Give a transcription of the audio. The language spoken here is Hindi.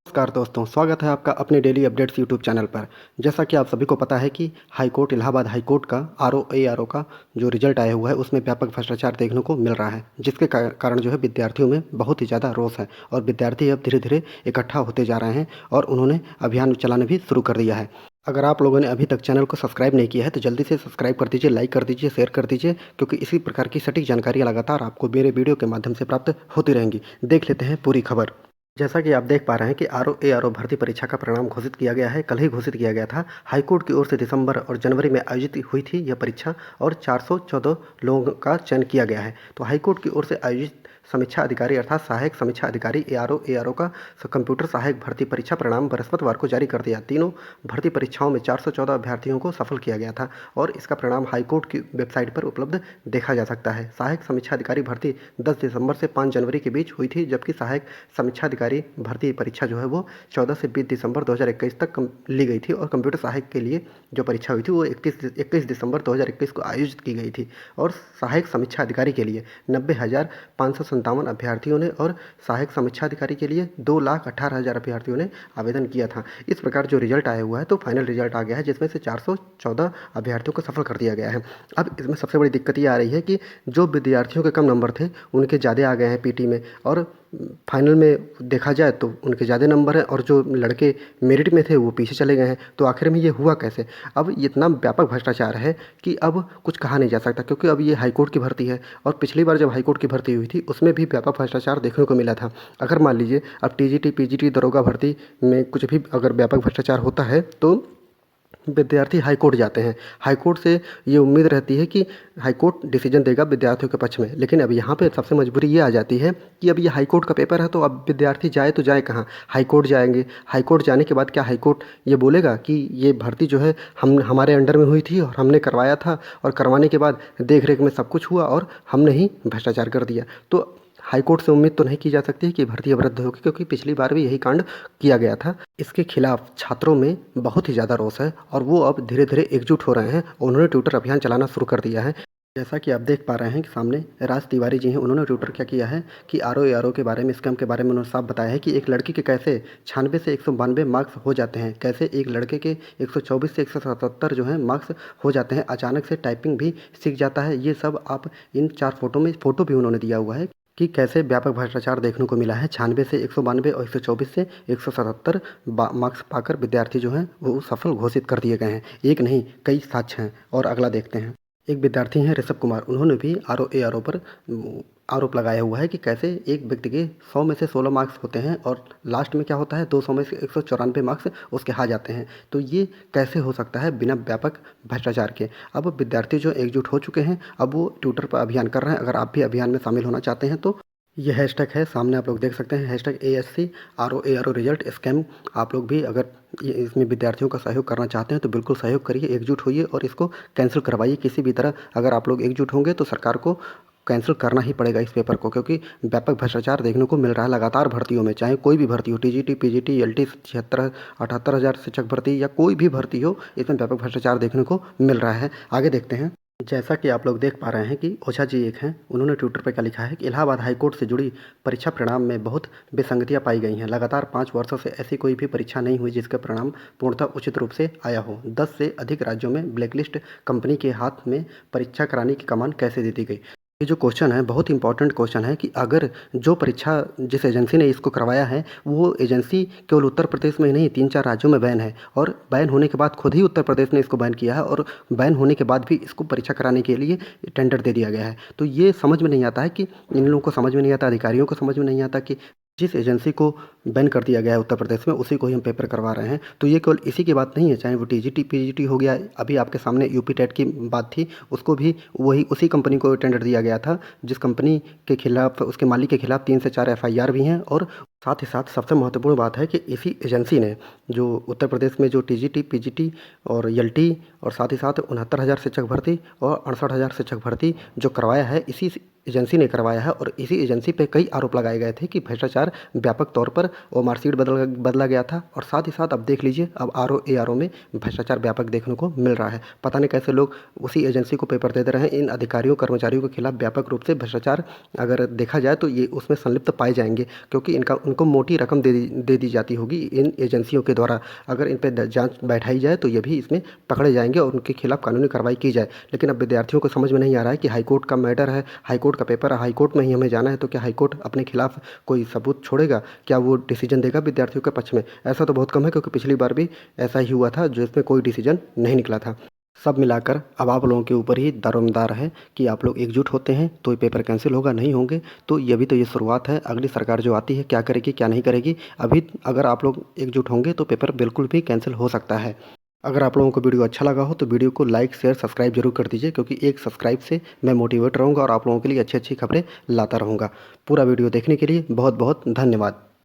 नमस्कार दोस्तों, स्वागत है आपका अपने डेली अपडेट्स यूट्यूब चैनल पर। जैसा कि आप सभी को पता है कि high court Allahabad high court का आरओ का जो रिजल्ट आया हुआ है उसमें व्यापक भ्रष्टाचार देखने को मिल रहा है, जिसके कारण जो है विद्यार्थियों में बहुत ही ज़्यादा रोष है और विद्यार्थी अब धीरे धीरे इकट्ठा होते जा रहे हैं और उन्होंने अभियान चलाना भी शुरू कर दिया है। अगर आप लोगों ने अभी तक चैनल को सब्सक्राइब नहीं किया है तो जल्दी से सब्सक्राइब कर दीजिए, लाइक कर दीजिए, शेयर कर दीजिए, क्योंकि इसी प्रकार की सटीक जानकारियाँ लगातार आपको मेरे वीडियो के माध्यम से प्राप्त होती रहेंगी। देख लेते हैं पूरी खबर। जैसा कि आप देख पा रहे हैं कि आरओ भर्ती परीक्षा का परिणाम घोषित किया गया है। कल ही घोषित किया गया था। हाईकोर्ट की ओर से दिसंबर और जनवरी में आयोजित हुई थी यह परीक्षा और 414 लोगों का चयन किया गया है। तो हाईकोर्ट की ओर से आयोजित समीक्षा अधिकारी अर्थात सहायक समीक्षा अधिकारी एआरओ का कंप्यूटर सहायक भर्ती परीक्षा परिणाम बृहस्पतिवार को जारी कर दिया। तीनों भर्ती परीक्षाओं में 414 अभ्यर्थियों को सफल किया गया था और इसका परिणाम हाईकोर्ट की वेबसाइट पर उपलब्ध देखा जा सकता है। सहायक समीक्षा अधिकारी भर्ती 10 दिसंबर से 5 जनवरी के बीच हुई थी, जबकि सहायक समीक्षा अधिकारी भर्ती परीक्षा जो है वो 14 से 20 दिसंबर 2021 तक ली गई थी और कंप्यूटर सहायक के लिए जो परीक्षा हुई थी वो 21 दिसंबर 2021 को आयोजित की गई थी और सहायक समीक्षा अधिकारी के लिए 90,557 अभ्यर्थियों ने और सहायक समीक्षा अधिकारी के लिए 2,18,000 अभ्यर्थियों ने आवेदन किया था। इस प्रकार जो रिजल्ट आया हुआ है तो फाइनल रिजल्ट आ गया है, जिसमें से 414 अभ्यर्थियों को सफल कर दिया गया है। अब इसमें सबसे बड़ी दिक्कत ये आ रही है कि जो विद्यार्थियों के कम नंबर थे उनके ज़्यादा आ गए हैं पीटी में, और फाइनल में देखा जाए तो उनके ज़्यादा नंबर हैं और जो लड़के मेरिट में थे वो पीछे चले गए हैं। तो आखिर में ये हुआ कैसे? अब इतना व्यापक भ्रष्टाचार है कि अब कुछ कहा नहीं जा सकता, क्योंकि अब ये हाईकोर्ट की भर्ती है और पिछली बार जब हाईकोर्ट की भर्ती हुई थी उसमें भी व्यापक भ्रष्टाचार देखने को मिला था। अगर मान लीजिए अब टीजीटी पीजीटी दरोगा भर्ती में कुछ भी अगर व्यापक भ्रष्टाचार होता है तो विद्यार्थी हाईकोर्ट जाते हैं। हाईकोर्ट से ये उम्मीद रहती है कि हाईकोर्ट डिसीजन देगा विद्यार्थियों के पक्ष में, लेकिन अब यहाँ पे सबसे मजबूरी ये आ जाती है कि अब ये हाईकोर्ट का पेपर है तो अब विद्यार्थी जाए तो जाए कहाँ? हाईकोर्ट जाएंगे। हाईकोर्ट जाने के बाद क्या हाईकोर्ट ये बोलेगा कि ये भर्ती जो है हम हमारे अंडर में हुई थी और हमने करवाया था और करवाने के बाद देख रेख में सब कुछ हुआ और हमने ही भ्रष्टाचार कर दिया? तो हाईकोर्ट से उम्मीद तो नहीं की जा सकती कि भर्ती अब रद्द होगी, क्योंकि पिछली बार भी यही कांड किया गया था। इसके खिलाफ छात्रों में बहुत ही ज़्यादा रोष है और वो अब धीरे धीरे एकजुट हो रहे हैं और उन्होंने ट्विटर अभियान चलाना शुरू कर दिया है। जैसा कि आप देख पा रहे हैं कि सामने राज तिवारी जी हैं, उन्होंने ट्विटर क्या किया है कि आरओ के बारे में, स्कैम के बारे में उन्होंने साफ बताया है कि एक लड़की के कैसे 96 से 192 मार्क्स हो जाते हैं, कैसे एक लड़के के 124 से 177 जो हैं मार्क्स हो जाते हैं, अचानक से टाइपिंग भी सीख जाता है। ये सब आप इन 4 फोटो में फोटो भी उन्होंने दिया हुआ है कि कैसे व्यापक भ्रष्टाचार देखने को मिला है। 96 से 192 और 124 से 177 मार्क्स पाकर विद्यार्थी जो हैं वो सफल घोषित कर दिए गए हैं। एक नहीं, कई साक्ष्य हैं और अगला देखते हैं। एक विद्यार्थी हैं ऋषभ कुमार, उन्होंने भी आरओ पर आरोप लगाया हुआ है कि कैसे एक व्यक्ति के 100 में से 16 मार्क्स होते हैं और लास्ट में क्या होता है 200 में से 194 मार्क्स उसके आ जाते हैं। तो ये कैसे हो सकता है बिना व्यापक भ्रष्टाचार के? अब विद्यार्थी जो एकजुट हो चुके हैं, अब वो ट्विटर पर अभियान कर रहे हैं। अगर आप भी अभियान में शामिल होना चाहते हैं तो ये हैशटैग है, सामने आप लोग देख सकते हैं, hashtag ASC RO result scam. आप लोग भी अगर इसमें विद्यार्थियों का सहयोग करना चाहते हैं तो बिल्कुल सहयोग करिए, एकजुट होइए और इसको कैंसिल करवाइए किसी भी तरह। अगर आप लोग एकजुट होंगे तो सरकार को कैंसिल करना ही पड़ेगा इस पेपर को, क्योंकि व्यापक भ्रष्टाचार देखने को मिल रहा है लगातार भर्तियों में, चाहे कोई भी भर्ती हो, टीजीटी पीजीटी एलटी 76-78 हज़ार शिक्षक भर्ती या कोई भी भर्ती हो, इसमें व्यापक भ्रष्टाचार देखने को मिल रहा है। आगे देखते हैं। जैसा कि आप लोग देख पा रहे हैं कि ओझा जी एक हैं, उन्होंने ट्विटर पर क्या लिखा है कि इलाहाबाद हाईकोर्ट से जुड़ी परीक्षा परिणाम में बहुत विसंगतियां पाई गई हैं। लगातार 5 वर्षों से ऐसी कोई भी परीक्षा नहीं हुई जिसका परिणाम पूर्णतः उचित रूप से आया हो। 10 से अधिक राज्यों में ब्लैकलिस्ट कंपनी के हाथ में परीक्षा कराने की कमान कैसे दे दी गई? ये जो क्वेश्चन है बहुत इंपॉर्टेंट क्वेश्चन है कि अगर जो परीक्षा जिस एजेंसी ने इसको करवाया है वो एजेंसी केवल उत्तर प्रदेश में ही नहीं 3-4 राज्यों में बैन है, और बैन होने के बाद खुद ही उत्तर प्रदेश ने इसको बैन किया है और बैन होने के बाद भी इसको परीक्षा कराने के लिए टेंडर दे दिया गया है। तो ये समझ में नहीं आता है कि इन लोगों को समझ में नहीं आता, अधिकारियों को समझ में नहीं आता कि जिस एजेंसी को बैन कर दिया गया है उत्तर प्रदेश में उसी को ही हम पेपर करवा रहे हैं। तो ये केवल इसी की बात नहीं है, चाहे वो टीजीटी पीजीटी हो गया, अभी आपके सामने यूपी टेट की बात थी, उसको भी वही उसी कंपनी को टेंडर दिया गया था जिस कंपनी के खिलाफ, उसके मालिक के खिलाफ 3 से 4 एफआईआर भी हैं। और साथ ही साथ सबसे महत्वपूर्ण बात है कि इसी एजेंसी ने जो उत्तर प्रदेश में जो टीजीटी पीजीटी और एलटी और साथ ही साथ 69,000 शिक्षक भर्ती और 68,000 शिक्षक भर्ती जो करवाया है, इसी एजेंसी ने करवाया है। और इसी एजेंसी पे कई आरोप लगाए गए थे कि भ्रष्टाचार व्यापक तौर पर और मार्कशीट बदला गया था। और साथ ही साथ अब देख लीजिए, अब आरओ में भ्रष्टाचार व्यापक देखने को मिल रहा है। पता नहीं कैसे लोग उसी एजेंसी को पेपर दे रहे हैं। इन अधिकारियों कर्मचारियों के खिलाफ व्यापक रूप से भ्रष्टाचार अगर देखा जाए तो ये उसमें संलिप्त पाए जाएंगे, क्योंकि इनको मोटी रकम दे दी जाती होगी इन एजेंसियों के द्वारा। अगर इन पे जांच बैठाई जाए तो ये भी इसमें पकड़े जाएंगे और उनके खिलाफ कानूनी कार्रवाई की जाए। लेकिन अब विद्यार्थियों को समझ में नहीं आ रहा है कि हाईकोर्ट का मैटर है, हाईकोर्ट का पेपर है, हाईकोर्ट में ही हमें जाना है, तो क्या हाईकोर्ट अपने खिलाफ कोई सबूत छोड़ेगा? क्या वो डिसीजन देगा विद्यार्थियों के पक्ष में? ऐसा तो बहुत कम है, क्योंकि पिछली बार भी ऐसा ही हुआ था जिसमें कोई डिसीजन नहीं निकला था। सब मिलाकर अब आप लोगों के ऊपर ही दारोमदार है कि आप लोग एकजुट होते हैं तो ये पेपर कैंसिल होगा, नहीं होंगे तो ये भी तो ये शुरुआत है। अगली सरकार जो आती है क्या करेगी क्या नहीं करेगी, अभी अगर आप लोग एकजुट होंगे तो पेपर बिल्कुल भी कैंसिल हो सकता है। अगर आप लोगों को वीडियो अच्छा लगा हो तो वीडियो को लाइक शेयर सब्सक्राइब जरूर कर दीजिए, क्योंकि एक सब्सक्राइब से मैं मोटिवेट रहूँगा और आप लोगों के लिए अच्छी अच्छी खबरें लाता रहूँगा। पूरा वीडियो देखने के लिए बहुत बहुत धन्यवाद।